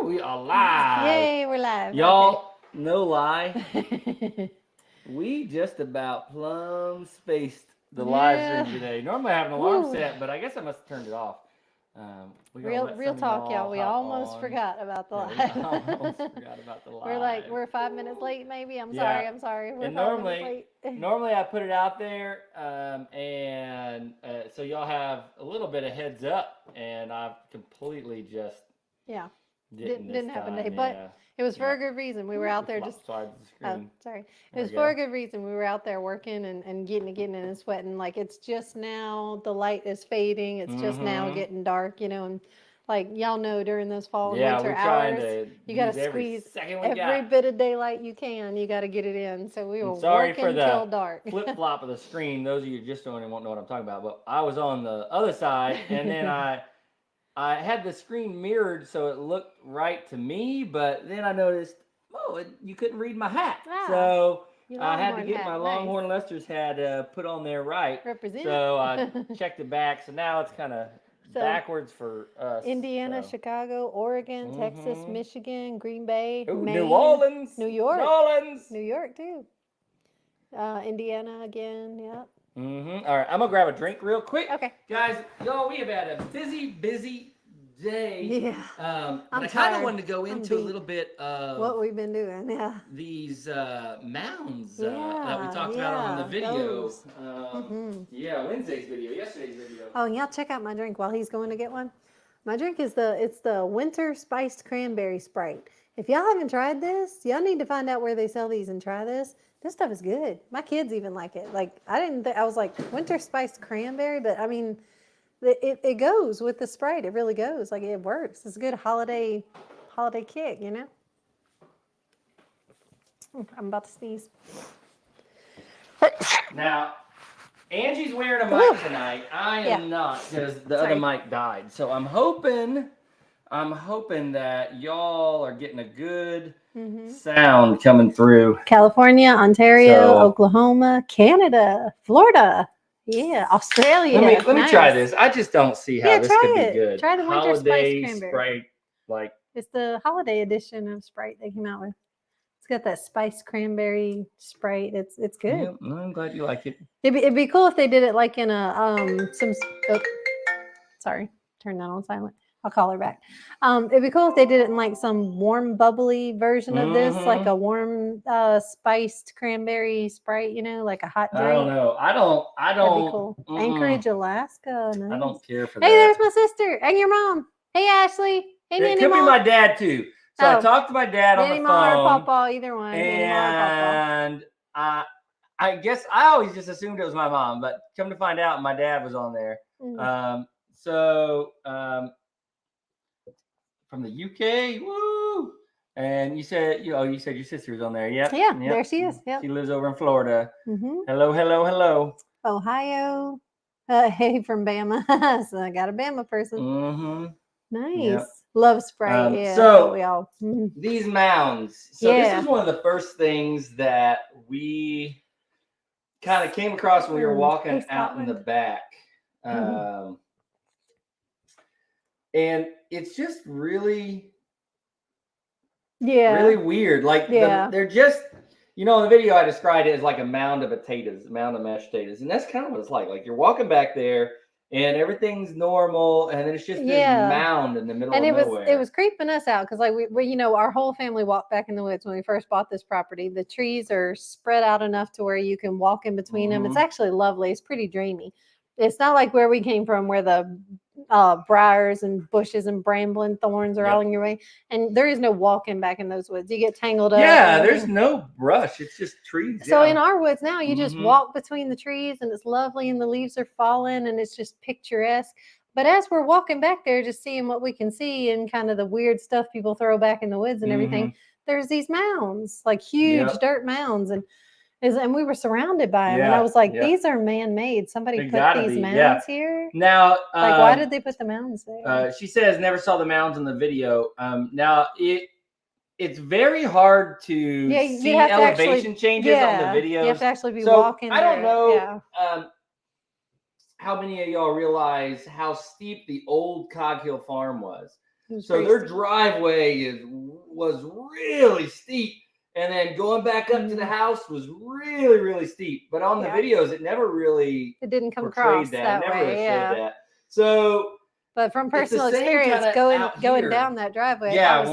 we are live. Yay, we're live. Y'all, no lie. We just about plumb spaced the live stream today. Normally I have an alarm set, but I guess I must have turned it off. Real talk, y'all. We almost forgot about the live. We almost forgot about the live. We're 5 minutes late, maybe. I'm sorry. We're And 5 minutes late. normally I put it out there, so y'all have a little bit of heads up, and I've completely just didn't happen today, but it was for a good reason. We were out there just sorry. It was for a good reason. We were out there working and getting it and sweating. Like, it's just now the light is fading. It's just now getting dark, and like y'all know, during those fall and winter hours, you got to squeeze every bit of daylight you can. You got to get it in. So we were working till dark. Flip flop of the screen. Those of you just won't know what I'm talking about. But I was on the other side, and then I had the screen mirrored so it looked right to me, but then I noticed, you couldn't read my hat. So I had to get my Longhorn Lester's hat put on there right. Represent. So I checked it back. So now it's kind of backwards for us. Indiana, Chicago, Oregon, Texas, Michigan, Green Bay, Maine, New Orleans, New York. New York too. Indiana again, yeah. All right, I'm gonna grab a drink real quick. Okay. Guys, y'all, we have had a busy day. Yeah. I kind of wanted to go into a little bit of what we've been doing. Yeah. These mounds that we talked about on the video. Wednesday's video, yesterday's video. Oh, and y'all check out my drink while he's going to get one. My drink is the winter spiced cranberry Sprite. If y'all haven't tried this, y'all need to find out where they sell these and try this. This stuff is good. My kids even like it. Like, I was like, winter spiced cranberry, but I mean, it goes with the Sprite. It really goes. Like, it works. It's a good holiday kick, I'm about to sneeze. Now, Angie's wearing a mic tonight. I am not, because the other mic died. So I'm hoping that y'all are getting a good sound coming through. California, Ontario, Oklahoma, Canada, Florida, Australia. Let me try this. I just don't see how this could be good. Try the winter holiday spiced cranberry. Sprite, it's the holiday edition of Sprite they came out with. It's got that spiced cranberry Sprite. It's good. Yeah, I'm glad you like it. It'd be cool if they did it like in a sorry, turn that on silent. I'll call her back. It'd be cool if they did it in like some warm, bubbly version of this, like a warm, spiced cranberry Sprite. Like a hot drink. I don't know. I don't. That'd be cool. Anchorage, Alaska. Nice. I don't care for that. Hey, there's my sister and your mom. Hey, Ashley. Hey, Nanny. It could be my dad too. So I talked to my dad on the phone. Nanny, Ma, or Papa, either one. And I guess I always just assumed it was my mom, but come to find out, my dad was on there. From the UK, woo! And you said your sister was on there, yep. Yeah, there she is. Yep. She lives over in Florida. Hello. Ohio. Hey, from Bama. So I got a Bama person. Nice. Yep. Love Sprite. So we all these mounds. So this is one of the first things that we kind of came across when we were walking out in the back. And it's just really weird. Like they're just, in the video I described it as like a mound of potatoes, a mound of mashed potatoes. And that's kind of what it's like. Like, you're walking back there and everything's normal, and then it's just this mound in the middle of nowhere. It was creeping us out because, like, we our whole family walked back in the woods when we first bought this property. The trees are spread out enough to where you can walk in between them. It's actually lovely. It's pretty dreamy. It's not like where we came from, where the briars and bushes and bramble and thorns are all in your way, and there is no walking back in those woods. You get tangled up. There's no brush. It's just trees. So in our woods now, you just walk between the trees, and it's lovely, and the leaves are falling, and it's just picturesque. But as we're walking back there, just seeing what we can see and kind of the weird stuff people throw back in the woods and everything, there's these mounds, like huge dirt mounds, and we were surrounded by them. And I was like, these are man-made. Somebody put these mounds here. Now, like, why did they put the mounds there? She says never saw the mounds in the video. Now it's very hard to see elevation changes on the videos. You have to actually be walking. I don't know how many of y'all realize how steep the old Cog Hill Farm was. was So pretty their steep. driveway was really steep, and then going back up to the Mhm. house was really, really steep. But on the Yeah. videos, it never really It didn't come portrayed across that. that It never really way. showed Yeah. that. So But from it's the personal same experience, kinda going out going here. down that driveway, Yeah,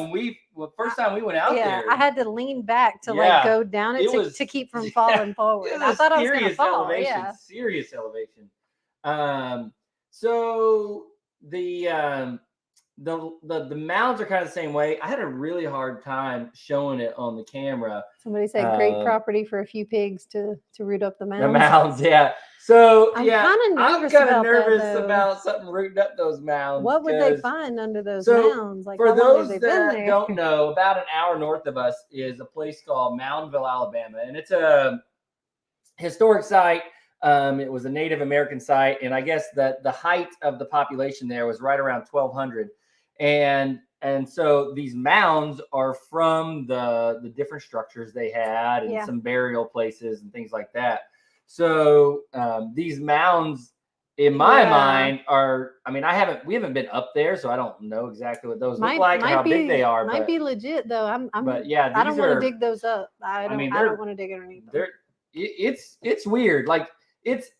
first time we went out yeah, there, I had to lean back to like yeah, go down it it was to keep from yeah, falling forward. it I was thought I was gonna serious fall. elevation, Yeah. serious elevation. So the mounds are kind of the same way. I had a really hard time showing it on the camera. Somebody said great Um, property for a few pigs to root up the The mounds. mounds, yeah. So I'm yeah, kinda I'm nervous kind of about that, nervous though. about something rooting up those mounds. What would they Because find under those so mounds? Like, for how long have those they been that there? don't know, about an hour north of us is a place called Moundville, Alabama, and it's a historic site. It was a Native American site, and I guess that the height of the population there was right around 1200, and so these mounds are from the different structures they had and Yeah. some burial places and things like that. So these mounds, in my Yeah. mind, are. I mean, we haven't been up there, so I don't know exactly what those look Might like or how big they are. might be legit though. But yeah, I don't these want to are. dig those up. I I mean, don't want to dig underneath them. they're it's weird. Like it's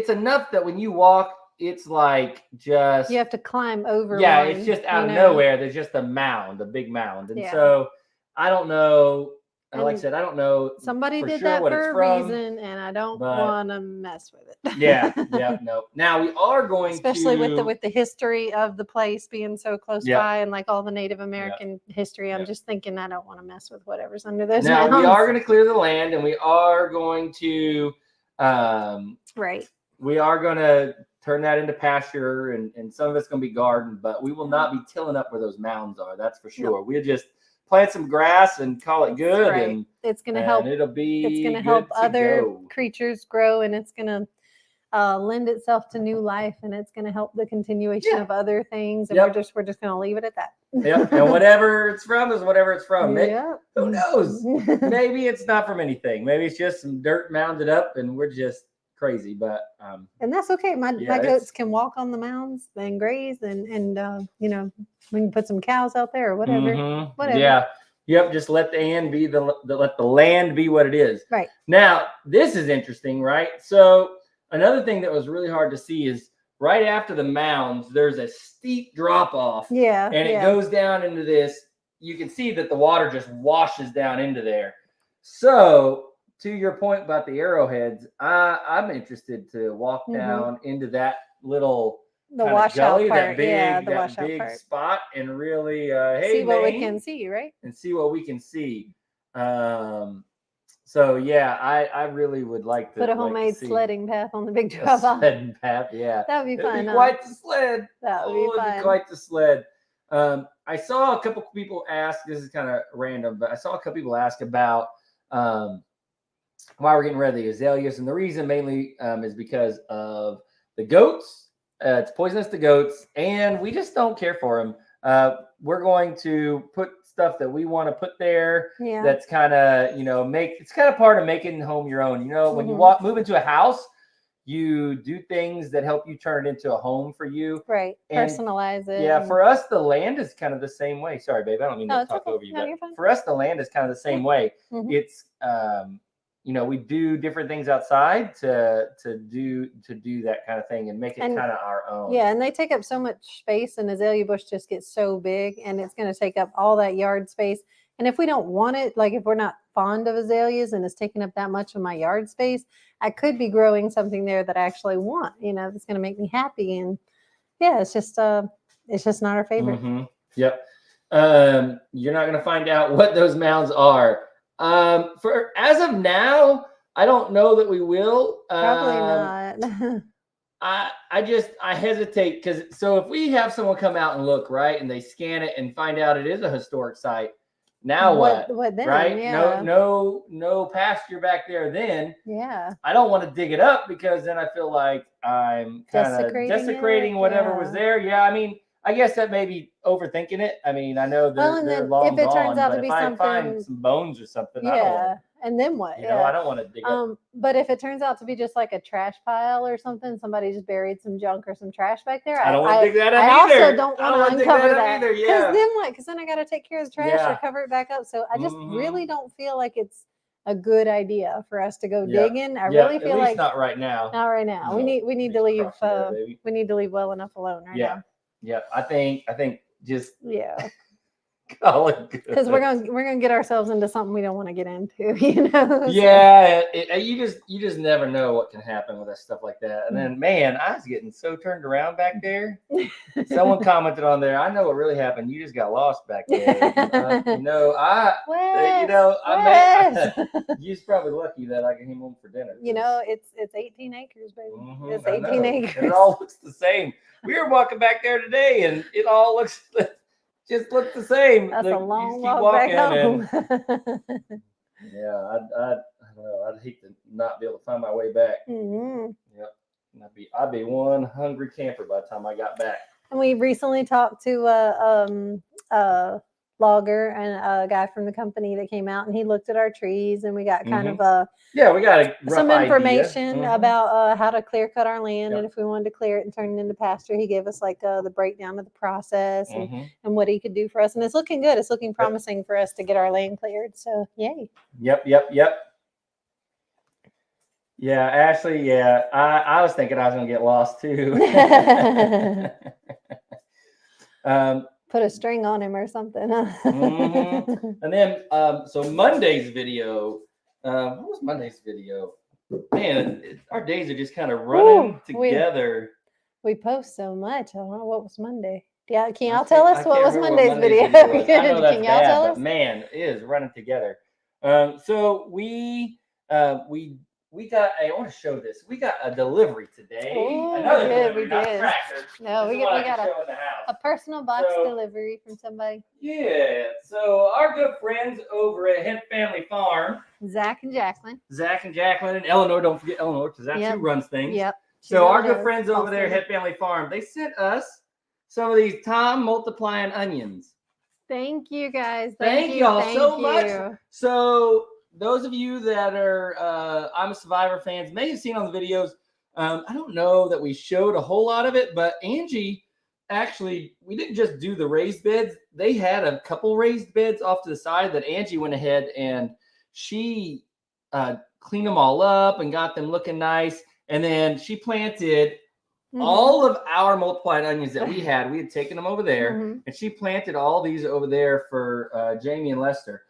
enough that when you walk, it's like just You have to climb over yeah, one, it's just out you of know? nowhere. There's just a mound, a big mound, and Yeah. so I don't know. Like I And said, I don't know Somebody for did sure that what it's for a from. reason, and I don't but want to mess with it. yeah, no. Now we are going Especially to with the history of the place being so close Yep. by, and like all the Native American history. I'm Yep. just thinking I don't want to mess with whatever's under those now mounds. we are going to clear the land, and we are going to Right. we are going to turn that into pasture, and some of it's going to be garden, but we will not be tilling up where those mounds are. That's for sure. Nope. We'll just plant some grass and call it good. Right. And It's going to help. it'll be It's going to good help to other go. creatures grow, and it's going to lend itself to new life, and it's going to help the continuation Yeah. of other things. And Yep. we're just going to leave it at that. Yep. And whatever it's from is whatever it's from. Yep. Who knows? Maybe it's not from anything. Maybe it's just some dirt mounded up, and we're just crazy. But and that's okay. My Yeah, goats can walk on the mounds and graze, and you know, we can put some cows out there or whatever. mhm. Whatever. Yeah. Yep. Just let the land be let the land be what it is. Right. Now, this is interesting, right? So another thing that was really hard to see is right after the mounds, there's a steep drop off. Yeah. And it goes down into this. You can see that the water just washes down into there. So, to your point about the arrowheads, I'm interested to walk Mhm. down into that little the kinda washout gully, part. that big, Yeah, the that washout big part. spot, and really, hey, See what we Maine, can see, right? and see what we can see. So yeah, I really would like to Put a like to homemade see sledding path on the big a drop off. sledding path. Yeah, That would be it'd fun. be huh? quite the sled. That would Oh, be it'd fun. be quite the sled. I saw a couple people ask. This is kind of random, but I saw a couple people ask about why we're getting rid of the azaleas, and the reason mainly is because of the goats. It's poisonous to goats, and we just don't care for them. We're going to put stuff that we want to put there. Yeah. That's kind of it's kind of part of making home your own. When you Mhm. move into a house, you do things that help you turn it into a home for you. Right. And Personalize it. Yeah, and- for us, the land is kind of the same way. Sorry, babe, I don't mean No, to it's talk okay. over you, No, but you're fine. for us, the land is kind of the same way. Mhm. It's we do different things outside to do that kind of thing and make it And- kind of our own. Yeah, and they take up so much space, and azalea bush just gets so big, and it's going to take up all that yard space. And if we don't want it, like if we're not fond of azaleas and it's taking up that much of my yard space, I could be growing something there that I actually want, that's going to make me happy. And yeah, it's just not our favorite. Mhm. Yep. You're not going to find out what those mounds are. For as of now, I don't know that we will. Probably not. I hesitate because if we have someone come out and look, right, and they scan it and find out it is a historic site, now what? What then? Right? Yeah. No pasture back there. Then Yeah. I don't want to dig it up because then I feel like I'm kind of Desecrating desecrating it, whatever yeah. was there. Yeah, I mean, I guess that may be overthinking it. I mean, I know Well, they're and they're then long if it turns gone, out but to be if I find something, some bones or something, I don't yeah. want And then what? to. I don't want to dig up. But if it turns out to be just like a trash pile or something, somebody just buried some junk or some trash back there. I don't want to dig that up I either. also don't I don't want to dig uncover up that. either. Because Yeah. then what? Because then I got to take care of the trash Yeah. or cover it back up. So I just Mhm. really don't feel like it's a good idea for us to go Yeah. digging. I Yeah, really at feel least like not right now. not right now. No, We need fingers to leave. crossed for that, baby. We need to leave well enough alone right Yeah. now. Yeah. I think just Yeah. call it good. Because we're gonna get ourselves into something we don't want to get into, you know. Yeah, you just never know what can happen with that stuff like that. And Mm. then, man, I was getting so turned around back there. Someone commented on there. I know what really happened. You just got lost back there. You're probably lucky that I came home for dinner. You know, it's 18 acres, baby. Mhm, It's I 18 know. acres. And it all looks the same. We were walking back there today, and it all looks just looks the same. That's Like, a you long just keep walk walking, back and home. yeah, I don't know. I'd hate to not be able to find my way back. Mhm. Yep. I'd be one hungry camper by the time I got back. And we recently talked to a logger and a guy from the company that came out, and he looked at our trees, and we got kind of Yeah, we got a rough some idea. information about how to clear cut our land, Yep. and if we wanted to clear it and turn it into pasture, he gave us like the breakdown of the process Mhm. and what he could do for us, and it's looking good. It's looking promising for us to get our land cleared. So yay! Yep. Yeah, Ashley. Yeah, I was thinking I was gonna get lost too. Put a string on him or something. Mhm. And then, so Monday's video. What was Monday's video? Man, our days are just kind of running together. We post so much. I don't know what was Monday. Yeah, can I y'all tell can't- us I what can't was remember what Monday's video? was. I know that's Can y'all bad, tell but us? man, it is running together. So we got. I want to show this. We got a delivery today. Ooh, Another we delivery, did. not a tractor. No, This we is what I got can show in the house. a personal box So- delivery from somebody. Yeah. So our good friends over at Hemp Family Farm, Zach and Jacqueline. Zach and Jacqueline and Eleanor. Don't forget Eleanor, because that's Yep. who runs things. Yep. So our She good does. friends over there at Hemp Family Farm, they sent us some of these Tom multiplying onions. Thank you guys. Thank y'all so you. much. So those of you that are I'm a Survivor fans may have seen on the videos. I don't know that we showed a whole lot of it, but Angie, actually, we didn't just do the raised beds. They had a couple raised beds off to the side that Angie went ahead and she cleaned them all up and got them looking nice. And then she planted all of our multiplied onions that we had taken them over there, and she planted all these over there for Jamie and Lester.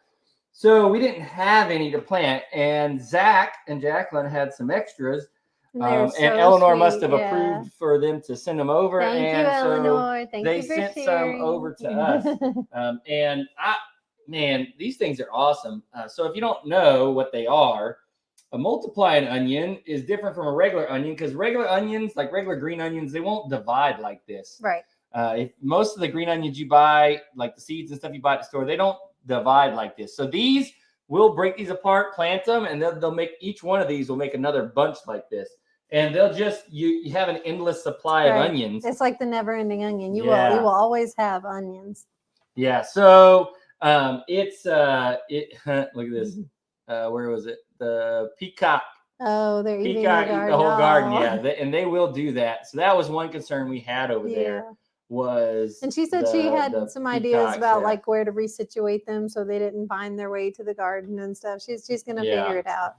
So we didn't have any to plant, and Zach and Jacqueline had some extras, and Eleanor must have approved for them to send them over. Thank and you, so Eleanor. Thank they you for sent sharing. some over to us. And man, these things are awesome. So if you don't know what they are, a multiplied onion is different from a regular onion, because regular onions, like regular green onions, they won't divide like this. Right. If most of the green onions you buy, like the seeds and stuff you buy at the store, they don't divide like this. So these, we'll break these apart, plant them, and they'll make each one of these will make another bunch like this. And they'll just you have an endless supply of onions. It's like the never-ending onion. You will always have onions. Yeah. So it's look at this. Where was it? The peacock. Oh, they're eating Peacock eat the whole garden. Yeah, and they will do that. So that was one concern we had over there. Was and she said she had some ideas about like where to resituate them so they didn't find their way to the garden and stuff. She's gonna figure it out.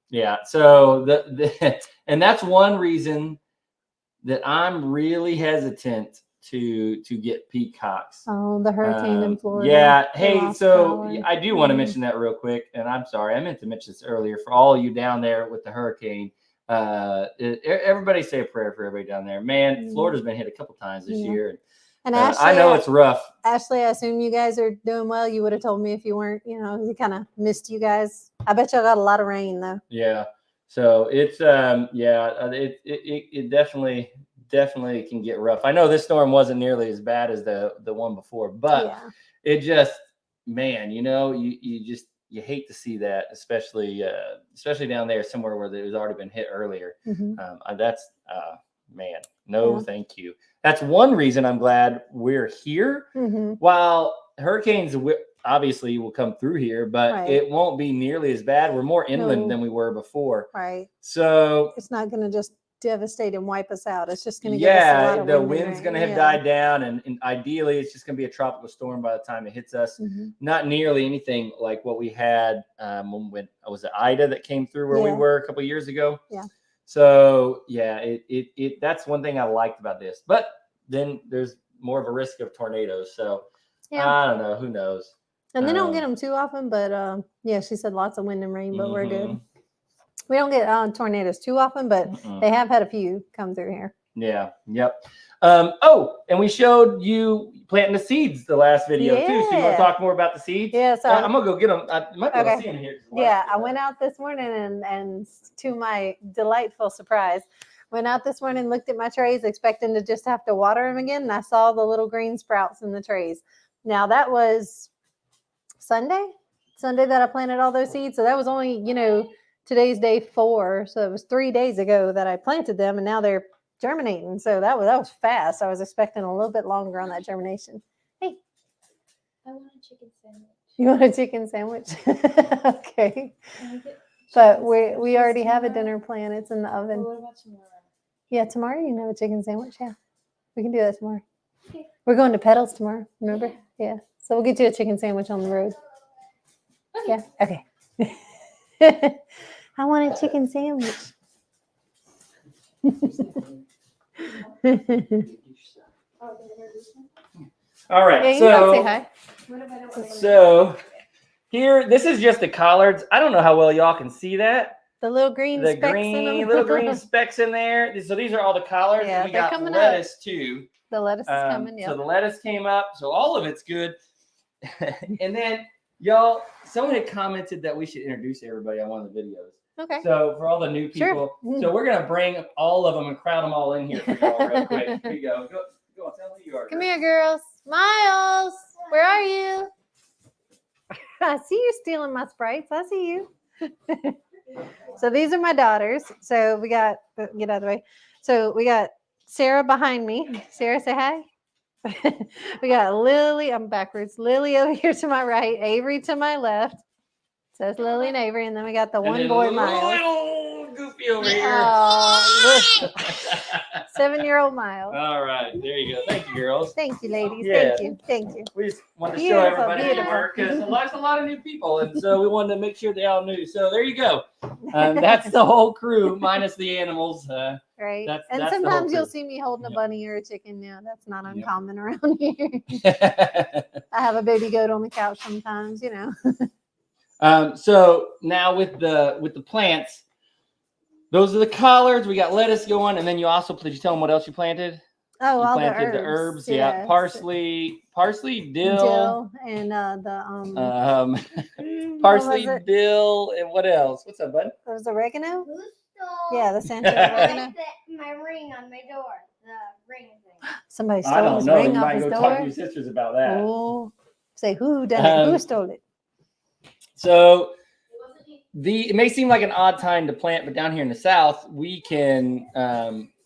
Yeah. So and that's one reason that I'm really hesitant to get peacocks. Oh, the hurricane in Florida. Yeah. Hey, so I do want to mention that real quick, and I'm sorry, I meant to mention this earlier for all you down there with the hurricane. Everybody say a prayer for everybody down there. Man, Florida's been hit a couple times this year. And Ashley, I know it's rough. Ashley, I assume you guys are doing well. You would have told me if you weren't. We kind of missed you guys. I bet y'all got a lot of rain though. Yeah. So it's it definitely can get rough. I know this storm wasn't nearly as bad as the one before, but it just, man, you hate to see that, especially down there somewhere where it was already been hit earlier. That's man, no, thank you. that's one reason I'm glad we're here. Mm-hmm. While hurricanes obviously will come through here, but Right. it won't be nearly as bad. We're more inland No. than we were before. Right. So It's not going to just devastate and wipe us out. It's just going to give us a lot of the wind and wind's rain. going to have Yeah. died down, and ideally it's just going to be a tropical storm by the time it hits us. Mm-hmm. Not nearly anything like what we had when was it Ida that came through where we Yeah. were a couple of years ago. Yeah. So yeah, it that's one thing I liked about this. But then there's more of a risk of tornadoes. So Yeah. I don't know. Who knows? And they don't get them too often, but yeah, she said lots of wind and rain, but we're good. Mhm. We don't get tornadoes too often, but Mm-mm. they have had a few come through here. Yeah. Yep. Oh, and we showed you planting the seeds the last video too. So you want Yeah. to talk more about the seeds? Yeah, so I'm gonna go get them. I might be able to Okay. see them here. Yeah, I went out this morning and to my delightful surprise, went out this morning, looked at my trays, expecting to just have to water them again, and I saw the little green sprouts in the trays. Now that was Sunday that I planted all those seeds. So that was only, today's day 4. So it was 3 days ago that I planted them, and now they're germinating. So that was fast. I was expecting a little bit longer on that germination. Hey, I want a chicken sandwich. you want a chicken sandwich? Okay. Can I get But chicken we sandwiches already have a tomorrow? dinner plan. It's in the Or oven. what about tomorrow? Yeah, tomorrow you can have a chicken sandwich. Yeah, we can do that tomorrow. Okay. We're going to Pedals tomorrow. Remember? Yeah. So we'll get you a chicken sandwich on the road. Okay. Yeah. Okay. I want a chicken sandwich. Oh, did I hear this one? All right. Yeah, you can say so hi. What if I don't want to- so here, this is just the collards. I don't know how well y'all can see that. The little green The specks in green them. little green specks in there. So these are all the collards. Yeah, and we they're got coming lettuce too. The lettuce is coming. So Yeah. the lettuce came up. So all of it's good. And then y'all, someone had commented that we should introduce everybody on one of the videos. Okay. So for all the new Sure. people, so we're gonna bring all of them and crowd them all in here for y'all real quick. Here you go. Go on, tell me who you are. Come girl. here, girls. Miles, where are you? I see you stealing my sprites. I see you. So these are my daughters. So we got, get out of the way. So we got Sarah behind me. Sarah, say hi. We got Lily. I'm backwards. Lily over here to my right. Avery to my left. Says Lily and Avery. And then we got the And one then boy, Miles. little Goofy over here. Oh, 7-year-old Miles. All right, there you go. Thank you, girls. Thank you, ladies. Yeah. Thank you. Thank you. We just wanted to Beautiful, show everybody beautiful. because there's a lot of new people, and so we wanted to make sure they all knew. So there you go. That's the whole crew minus the animals. Right. That's- And that's the whole sometimes you'll crew. see me holding a Yep. bunny or a chicken. Yeah, that's not Yep. uncommon around here. I have a baby goat on the couch sometimes, So now with the plants, those are the collards. We got lettuce going, and then you also did you tell them what else you planted? Oh, You all planted the herbs. yeah, yes. parsley, dill, Dill and um, what parsley, was it? dill, and what else? What's up, bud? There was oregano. Who stole Yeah, the Santa I oregano. like my ring on my door? The ring thing. Somebody I stole don't his know. ring You off might his go talk to door. your sisters about that. Oh, say who done it? Who Um, stole it? So It wasn't me. it may seem like an odd time to plant, but down here in the South, we can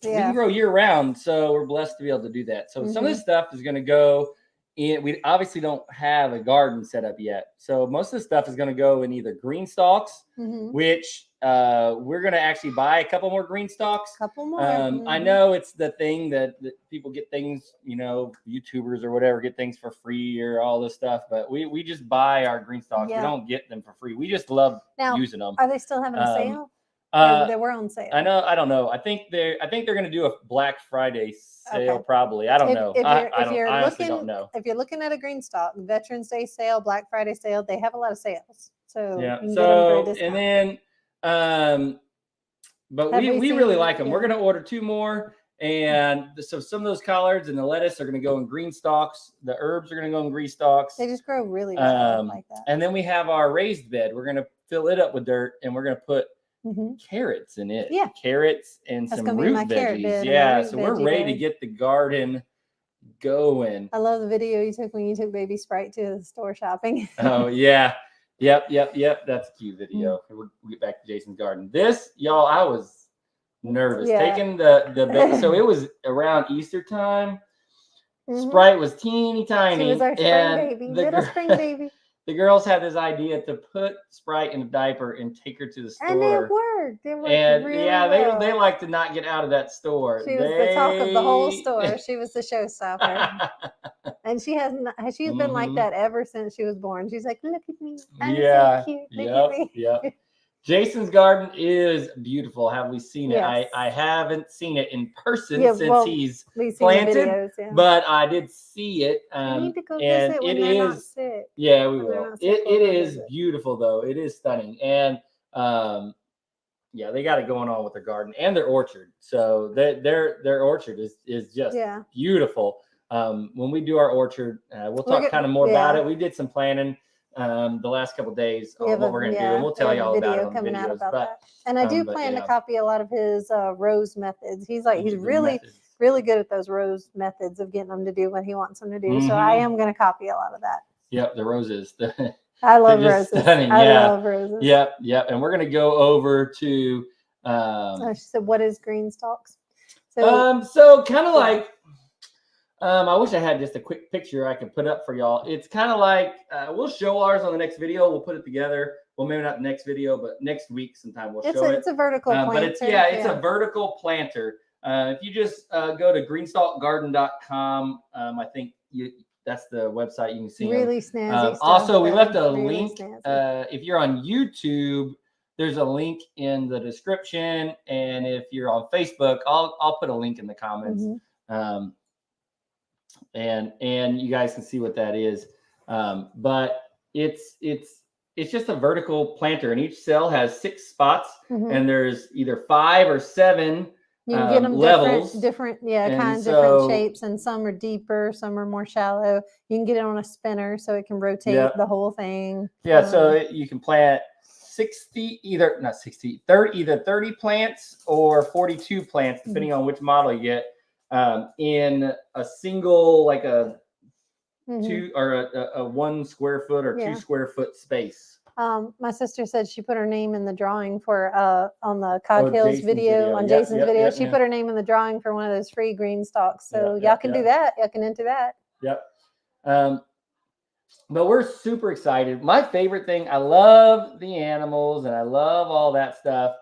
Yeah. grow year round. So we're blessed to be able to do that. So some of this stuff is going to go in. We obviously don't have a garden set up yet. So most of the stuff is going to go in either green stalks, Mm-hmm. which we're going to actually buy a couple more green stalks. Couple more. I Mhm. know it's the thing that people get things, YouTubers or whatever get things for free or all this stuff, but we just buy our green stalks. Yeah. We don't get them for free. We just love Now, using them. are they still having a um, sale? They were on sale. I know. I don't know. I think they're going to do a Black Friday sale. Okay. Probably. I don't know. I honestly looking, don't know. if you're looking at a green stock, Veterans Day sale, Black Friday sale, they have a lot of sales. So Yeah. you can get them for a So discount. and then, but Have we we really seen- like them. We're yeah. going to order 2 more. And so some of those collards and the lettuce are going to go in green stalks. The herbs are going to go in green stalks. They just grow really well like that. And then we have our raised bed. We're going to fill it up with dirt and we're going to put hmm carrots in it. Yeah. Carrots and That's some gonna be root my carrot veggies. bed and my Yeah. root So we're veggie ready to bed. get the garden going. I love the video you took when you took Baby Sprite to the store shopping. Oh yeah. Yep. That's a cute video. Mm. We'll get back to Jason's garden. This, y'all, I was nervous. Yeah. Taking so it was around Easter time. Mhm. Sprite was teeny tiny. She was our spring and baby, the little gir- spring baby. the girls had this idea to put Sprite in a diaper and take her to the And it store. worked. It worked And really yeah, well. they like to not get out of that store. She was the talk of the whole store. She was the showstopper. And she's been like Mhm. that ever since she was born. She's like, look at me. I'm Yeah. so cute. Look Yep. at me. Yep. Jason's garden is beautiful. Have we seen it? Yes. I haven't seen it in person Yeah, since well, he's We've seen the planted, videos. Yeah. but I did see it. We need to go and visit when it they're not is sick. yeah, we When they're will. not sick, It we'll go is visit. beautiful though. It is stunning. And yeah, they got it going on with their garden and their orchard. So their orchard is just Yeah. beautiful. When we do our orchard, we'll We're talk get- kind of more about yeah. it. We did some planning the last couple of days We on have what a- we're going to do, yeah, and we'll we tell have you a all about it video on the coming out videos. about But that. And I do but plan yeah. to copy a lot of his rose methods. He's the really methods. really good at those rose methods of getting them to do what he wants them to do. So I Mhm. am going to copy a lot of that. Yep, the roses. I love just roses. stunning, I yeah. love roses. Yep. And we're going to go over to Oh, she said, "What is green stalks?" So so kind of yeah. like I wish I had just a quick picture I could put up for y'all. It's kind of like we'll show ours on the next video. We'll put it together. Well, maybe not the next video, but next week sometime we'll show it. it's a vertical planter. But it's a vertical planter. If you just go to greenstalkgarden.com, I think that's the website you can see 'em. really snazzy stuff. Also, we though. left a Really link. snazzy. If you're on YouTube, there's a link in the description, and if you're on Facebook, I'll put a link in the comments. Mhm. And you guys can see what that is. But it's just a vertical planter, and each cell has 6 spots, Mhm. and there's either 5 or 7 You can get them levels. different And kinds, so- different shapes, and some are deeper, some are more shallow. You can get it on a spinner so it can rotate Yep. the whole thing. Yeah, so you can plant 30 plants or 42 plants, depending on which model you get, in a single, like a Mhm. 2 or a 1 square foot or Yeah. 2 square foot space. My sister said she put her name in the drawing for on the Cog Hills Jason's video, video. on Yep, Jason's yep, video. yep, She yeah. put her name in the drawing for one of those free green stalks. So Yep, y'all yep, can yep. do that. Y'all can enter that. Yep. But we're super excited. My favorite thing, I love the animals and I love all that stuff,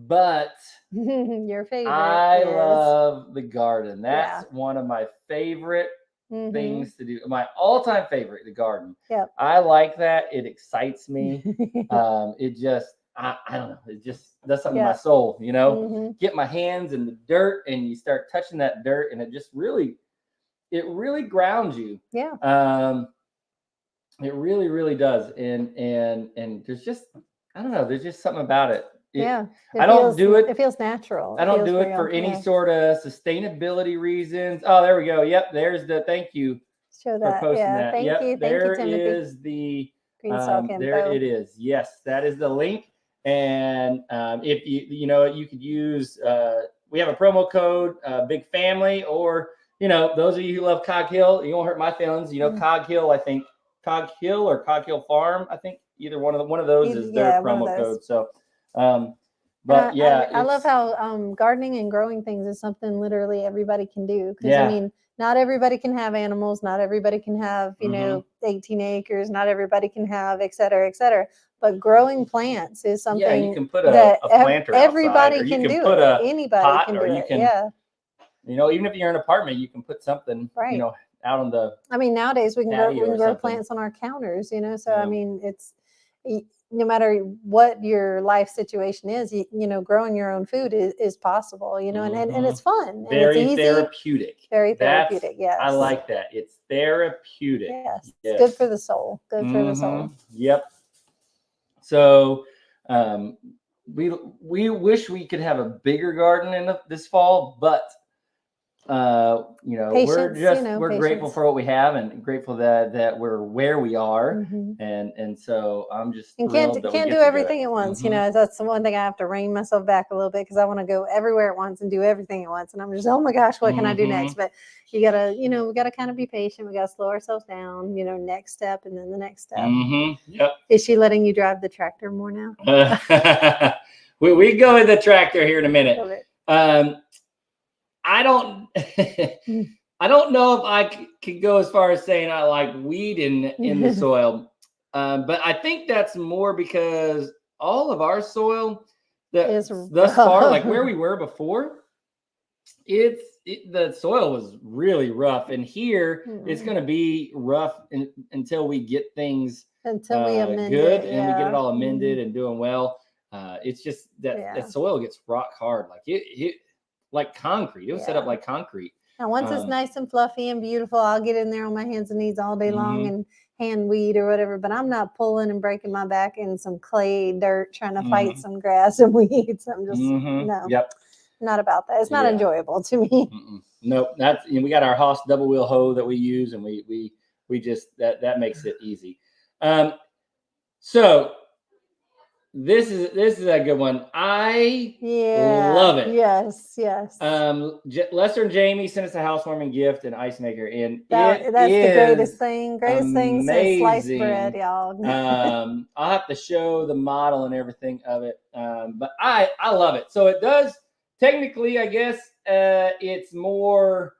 but Your favorite. I is, love the garden. That's Yeah. one of my favorite Mhm. things to do. My all-time favorite, the garden. Yep. I like that. It excites me. It just, I don't know. It just does something to my Yeah. soul, Mhm. Get my hands in the dirt and you start touching that dirt and it just really grounds you. Yeah. It really, really does. And there's just, I don't know, there's just something about it. Yeah. I don't do it. It feels natural. I don't feels do it real. for any Yeah. sort of sustainability reasons. Oh, there we go. Yep, there's the thank you Show for that. posting Yeah. that. Thank Yep, you. Thank there you, Timothy. is the Greenstalk info. there it is. Yes, that is the link. And if you could use we have a promo code Big Family, or those of you who love Cog Hill, you won't hurt my feelings. Cog Hill, I think Cog Hill or Cog Hill Farm, I think either one of those is their one of promo those. code. So but yeah, I love how gardening and growing things is something literally everybody can do. Because Yeah. I mean, not everybody can have animals. Not everybody can have 18 acres. Not everybody can have et cetera, et cetera. But growing plants is something yeah, you can put a that planter everybody outside, or can you can do put it. a Anybody pot, can or do you it. can, Yeah. even if you're in an apartment, you can put something Right. out on the I mean, nowadays we can patio or grow something. plants on our counters, So Yeah. I mean, it's no matter what your life situation is, growing your own food is possible, and it's fun and very it's easy, therapeutic. very That's- therapeutic. Yes, I like that. It's therapeutic. Yes, Yes. it's good for the soul. Good for the soul. Yep. So we wish we could have a bigger garden this fall, but we're Patience, we're grateful patience. for what we have and grateful that we're where we are. Mhm. And so I'm just And thrilled can't that we can't get do to everything it. at once. Mhm. That's the one thing I have to rein myself back a little bit because I want to go everywhere at once and do everything at once. And I'm just, oh my gosh, what can I do Mhm. next? But you gotta, we gotta kind of be patient. We gotta slow ourselves down. Next step and then the next step. Yep. Is she letting you drive the tractor more now? we go with the tractor here in a minute. Love it. I don't I don't know if I could go as far as saying I like weed in the soil, but I think that's more because all of our soil that Is thus far, like rough. where we were before, the soil was really rough, and here it's Mm-mm. going to be rough until we get things Until we amend good it, and we get yeah. it all Mhm. amended and doing well. It's just that Yeah. that soil gets rock hard, like it like concrete. It was set up Yeah. like concrete. Now, once it's Um, nice and fluffy and beautiful, I'll get in there on my hands and knees all day long Mhm. and hand weed or whatever. But I'm not pulling and breaking my back in some clay dirt trying to fight Mhm. some grass and weeds. I'm just no, Yep. not about that. It's not Yeah. enjoyable to me. Nope. That's we got our Haas double wheel hoe that we use, and we just that makes it easy. So this is a good one. I Yeah. love it. Yes. Yes. Lester and Jamie sent us a housewarming gift, an ice maker, and That's the greatest thing. Greatest thing since sliced bread, amazing. y'all. I'll have to show the model and everything of it. But I love it. So it does technically, I guess, it's more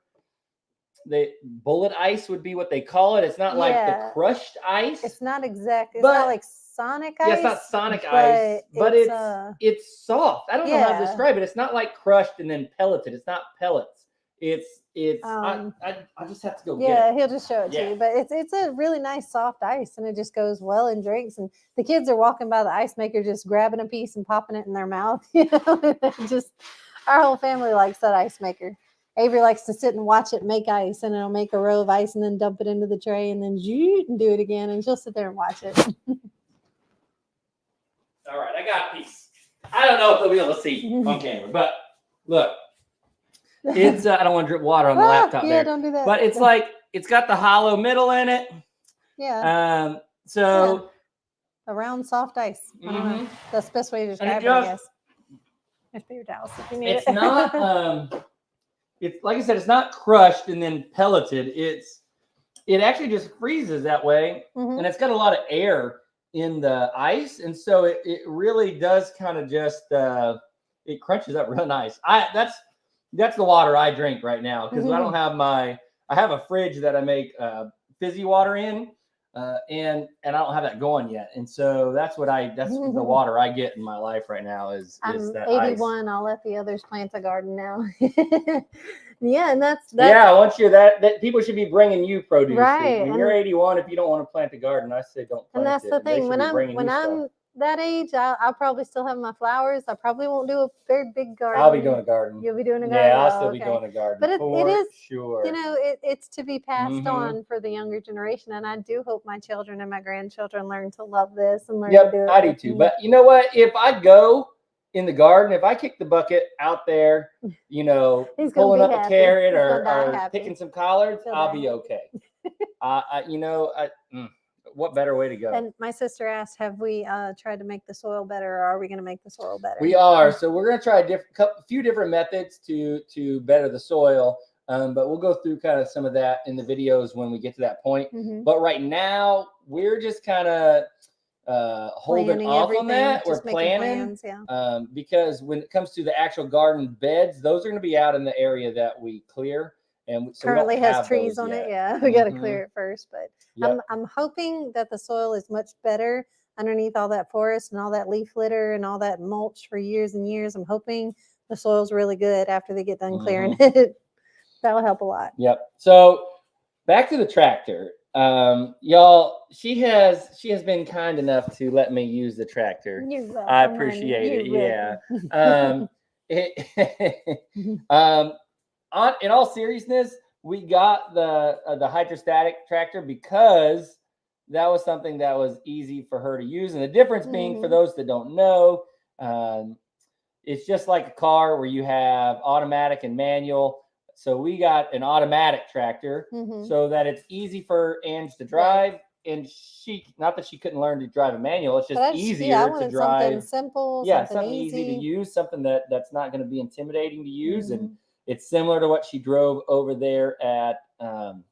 the bullet ice would be what they call it. It's not like the Yeah. crushed ice. It's not exact. It's But- not like Sonic ice. Yeah, it's not Sonic ice, but it's soft. I don't know how to yeah. describe it. It's not like crushed and then pelleted. It's not pellets. It's I just have to go get Yeah, it. he'll just show it to Yeah. you. But it's a really nice soft ice and it just goes well in drinks. And the kids are walking by the ice maker just grabbing a piece and popping it in their mouth. You know, just our whole family likes that ice maker. Avery likes to sit and watch it make ice, and it'll make a row of ice and then dump it into the tray and then and do it again, and she'll sit there and watch it. All right, I got a piece. I don't know if they'll be able to see on camera, but look, it's I don't want to drip water on the laptop yeah, there, don't do that. but it's like it's got the hollow middle in it. Yeah, So a round soft ice. I don't know. That's the best way to And it describe it, I just- guess. There's paper towels if you need it's it. not. It's like I said, it's not crushed and then pelleted. It actually just freezes that way, Mhm. and it's got a lot of air in the ice, and so it really does kind of just it crunches up real nice. That's the water I drink right now because I don't have I have a fridge that I make fizzy water in, and I don't have that going yet, and so that's the water I get in my life right now is I'm that ice. 81. I'll let the others plant a garden now. Yeah, and that's Yeah, once you're that people should be bringing you produce. Right, When you're 81, if you don't want to plant a garden, I say don't plant and that's it. the They thing. should When be I'm bringing you stuff. that age, I'll probably still have my flowers. I probably won't do a very big garden. I'll be doing a garden. You'll be doing a garden. Yeah, I'll Oh, still be okay. doing a garden. But it for is, sure. You know, it's to be passed Mhm. on for the younger generation, and I do hope my children and my grandchildren learn to love this and learn to do Yep, it. I do with too. me. But you know what? If I go in the garden, if I kick the bucket out there, He's gonna pulling be up a happy. carrot He's gonna die or happy. picking some collards, He'll I'll die be okay. What better way to go? And my sister asked, "Have we tried to make the soil better, or are we going to make the soil better?" We are. So we're going to try a few different methods to better the soil. But we'll go through kind of some of that in the videos when we get to that point. Mhm. But right now, we're just kind of holding Planning off everything, on that. We're just making planning plans, yeah. because when it comes to the actual garden beds, those are going to be out in the area that we clear. And so Currently we don't has have trees those on yet. it. Yeah, we got to Mhm. clear it first. But Yep. I'm hoping that the soil is much better underneath all that forest and all that leaf litter and all that mulch for years and years. I'm hoping the soil's really good after they get done clearing it. That will help a lot. Yep. So back to the tractor. Y'all, she has been kind enough to let me use the tractor. You're welcome, I honey. appreciate it. You're Yeah. welcome. In all seriousness, we got the hydrostatic tractor because that was something that was easy for her to use. And the difference being, for Mhm. those that don't know, it's just like a car where you have automatic and manual. So we got an automatic tractor Mhm. so that it's easy for Ange to drive. And not that she couldn't learn to drive a manual, it's just But I easier I to wanted drive. something simple, Yeah, something something easy to use, something that's not going to be intimidating to use. And it's similar to what she drove over there at I'm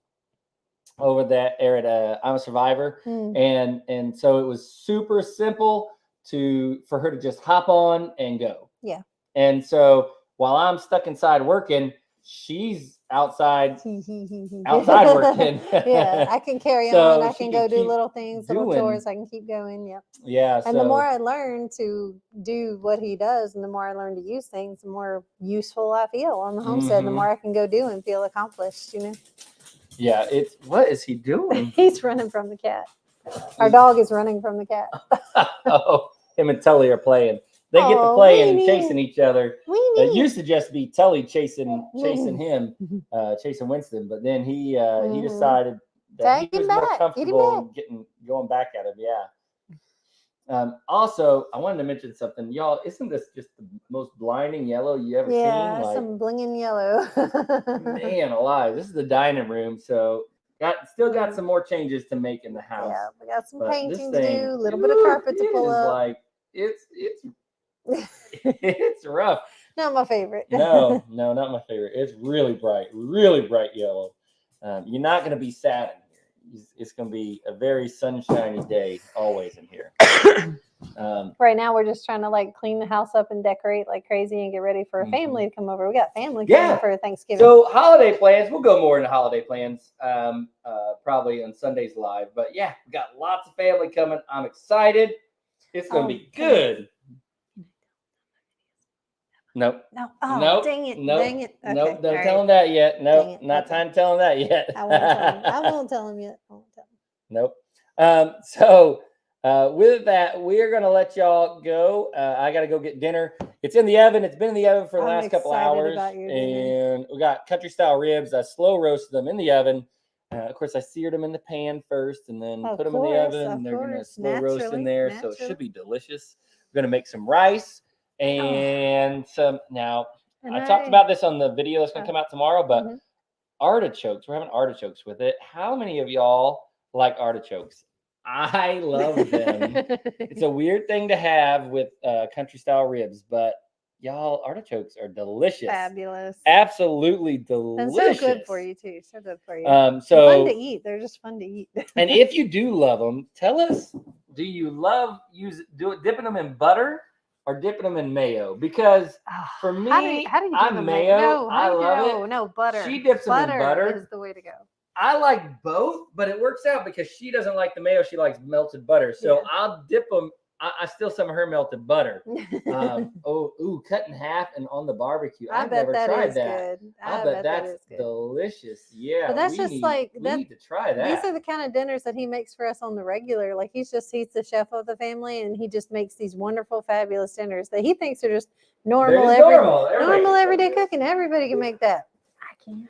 a Survivor. Mm. And so it was super simple for her to just hop on and go. Yeah. And so while I'm stuck inside working, she's outside working. Yeah, I can carry So on. I she can can go do keep little things, little doing- chores. I can keep going. Yep. Yeah. And the more I learn to do what he does, and the more I learn to use things, the more useful I feel on the homestead. The Mhm. more I can go do and feel accomplished. yeah, it's what is he doing? He's running from the cat. Our dog is running from the cat. Oh, him and Tully are playing. They get to Oh, playing and Weenie. chasing each other. It Weenie. used to just be Tully chasing Mhm. him, chasing Winston, but then he Mhm. decided that Tag he him was more back. Get him comfortable in going back at him. Yeah. Also, I wanted to mention something, y'all. Isn't this just the most blinding yellow you ever Yeah, seen? Like, some blinging yellow. man alive, this is the dining room, so still got some more changes to make in the house. Yeah, we got some But this painting to thing, do, a little bit of carpet to it pull is up. like it's it's rough. Not my favorite. No, not my favorite. It's really bright yellow. You're not going to be sad in here. It's going to be a very sunshiny day always in here. Right now, we're just trying to like clean the house up and decorate like crazy and get ready for a Mhm. family to come over. We got family Yeah. coming for Thanksgiving. So holiday plans, we'll go more into holiday plans probably on Sunday's live. But yeah, we got lots of family coming. I'm excited. It's going to be come on. good. Nope. No, oh, Nope. dang it, Nope. dang it. Okay, Nope. Don't all tell right. him that yet. Dang Nope. it, Not okay. time to tell him that yet. I won't tell him. I won't tell him yet. I won't tell him. Nope. So with that, we're gonna let y'all go. I gotta go get dinner. It's in the oven. It's been in the oven for the I'm last couple excited hours, about your dinner. and we got country style ribs. I slow roasted them in the oven. Of course, I seared them in the pan first, and then Of put them in the course, oven. of They're gonna course, slow roast in naturally, there, so it naturally. should be delicious. We're gonna make some rice and some. Now, And I talked about this on the video that's gonna Oh. come out tomorrow, but Mhm. artichokes. We're having artichokes with it. How many of y'all like artichokes? I love them. It's a weird thing to have with country style ribs, but y'all, artichokes are delicious. Fabulous. Absolutely And delicious. so good for you too. So good for you. So And fun to eat. They're just fun to eat. and if you do love them, tell us, do you love dipping them in butter or dipping them in mayo? Because for me, how do you do I'm the mayo. No, I love it. No, butter. She dips them in butter. Is the way to go. I like both, but it works out because she doesn't like the mayo. She likes melted butter. So Yeah. I'll dip them. I steal some of her melted butter. Cut in half and on the barbecue. I I've bet never that tried is that. good. I bet bet that that's is good. delicious. Yeah. But that's we just need, like we that. need to try that. These are the kind of dinners that he makes for us on the regular. Like he's the chef of the family, and he just makes these wonderful, fabulous dinners that he thinks are just normal, They're just normal. Everybody can everyday cook this. cooking. Everybody can make that. I can't.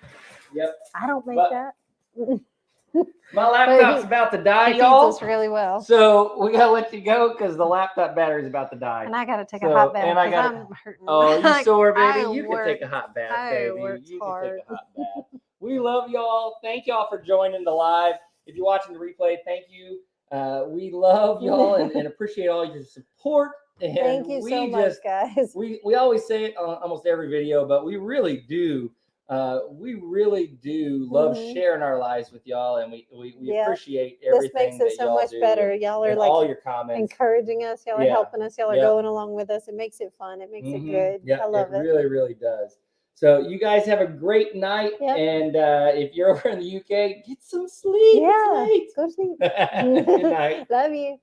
Yep. I don't make But- that. My laptop's about to die, He feeds y'all. us really well. So we gotta let you go because the laptop battery's about to die. And I got to take a So- hot bath and I because gotta- I'm hurting. Oh, you Like, sore, baby? I You can take a hot bath, I baby. worked You can hard. take a hot bath. We love y'all. Thank y'all for joining the live. If you're watching the replay, thank you. We love y'all and appreciate all your support. And Thank you we so much, guys. we always say it on almost every video, but we really do. We really do love Mhm. sharing our lives with y'all, and we Yeah. appreciate This everything makes it that so y'all much do better. and- Y'all are and like all your comments. encouraging us. Y'all are Yeah. helping us. Y'all are Yep. going along with us. It makes it fun. It makes it good. Yeah, I love it. really, really does. So you guys have a great night, Yep. and if you're over in the UK, get some sleep. Yeah. It's Go to sleep. late. Good night. Love you.